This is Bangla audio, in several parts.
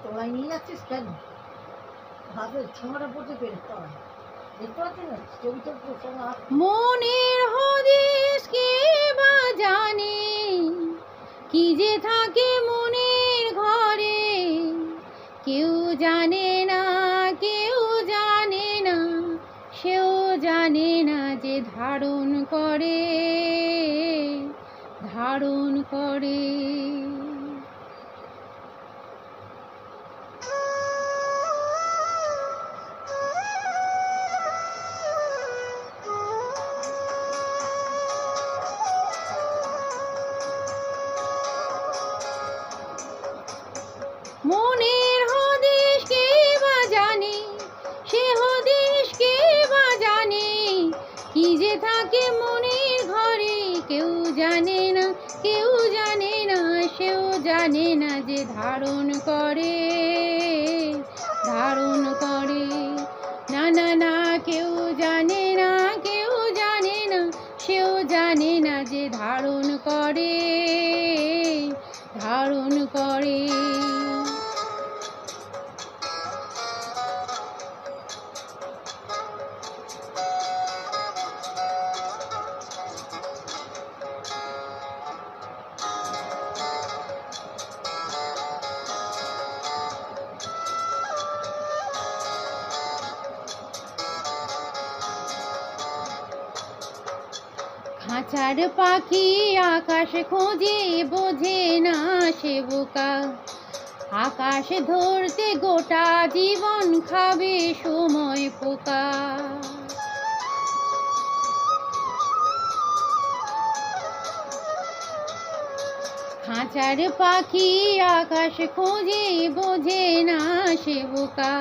তলায় নিয়ে যাচ্ছিস কেন? ভাবে ছোঁয়াটা পড়তে পেরে তলায় দেখতে পাচ্ছিস না? ছবি তো মনের হদিস কে বা জানে, কি যে থাকে মনের ঘরে, কেউ জানে না, কেউ জানে না, সেও জানে না যে ধারণ করে, ধারণ করে। মনের হদিস কে বা জানে, সে হদিস কে বা জানে, কি যে থাকে মনের ঘরে, কেউ জানে না, কেউ জানে না, সেও জানে না যে ধারণ করে, ধারণ করে। না না না, কেউ জানে না, কেউ জানে না, সেও জানে না যে ধারণ করে, ধারণ করে। খাঁচার পাখি আকাশ খোঁজে, বোঝে না সে বোকা, আকাশ ধরতে গোটা জীবন খাবে সময় পোকা। খাঁচার পাখি আকাশ খোঁজে, বোঝে না সে বোকা,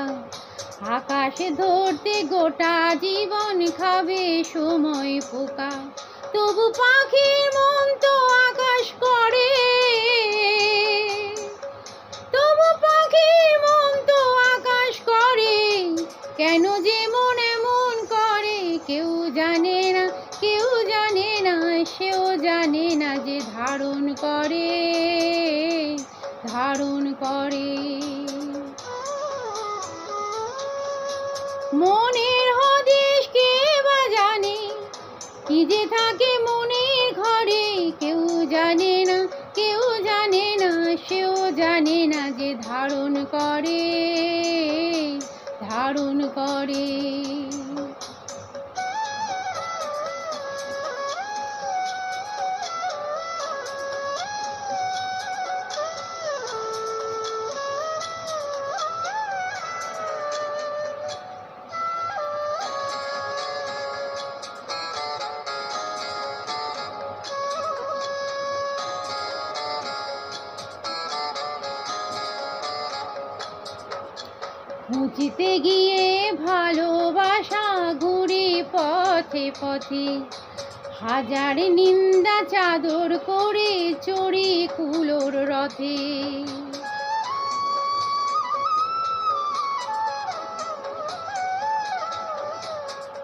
আকাশ ধরতে গোটা জীবন খাবে সময় পোকা। তবু পাখির মন তো আকাশ করে, তবু পাখির মন তো আকাশ করে, কেন যে মন এমন করে, কেউ জানে না, কেউ জানে না, সেও জানে না যে ধারণ করে, ধারণ করে। মনের হদিস কে বা জানে, কি যে থাকে মনের ঘরে, কেউ জানে না, কেউ জানে না, সেও জানে না যে ধারণ করে, ধারণ করে। খুঁজতে গিয়ে ভালোবাসা ঘুরে পথে পথে, হাজার নিন্দা চাদর করে চড়ি কুলোর রথে।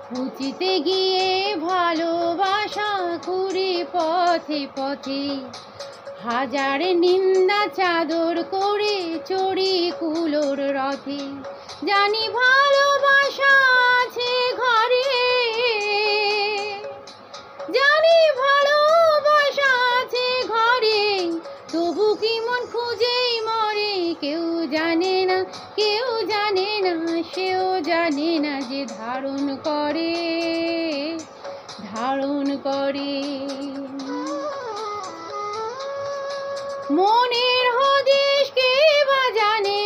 খুঁজতে গিয়ে ভালোবাসা ঘুরে পথে পথে, হাজার নিন্দা চাদর করে চড়ি কুলোর রথে। জানি ভালোবাসা আছে ঘরে, জানি ভালোবাসা আছে ঘরে, তবু কি মন খুঁজেই মরে, কেউ জানে না, কেউ জানে না, সেও জানে না যে ধারণ করে, ধারণ করে। মনের হদিস কে বা জানে,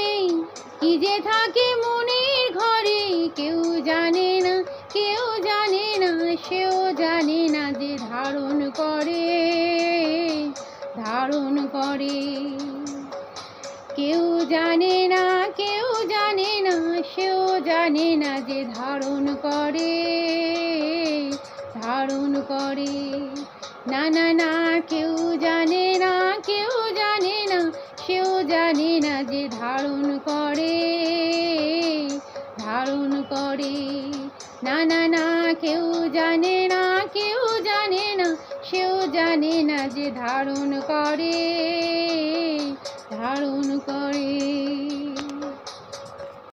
কি যে থাকে মনের ঘরে, কেউ জানে না, কেউ জানে না, সেও জানে না যে ধারণ করে, ধারণ করে। কেউ জানে না, কেউ জানে না, সেও জানে না যে ধারণ করে, ধারণ করে। না না না, কেউ জানে না, কেউ জানে না, সেও জানে না যে ধারণ করে, ধারণ করে। না না না, কেউ জানে না, কেউ জানে না, সেও জানে না যে ধারণ করে, ধারণ করে।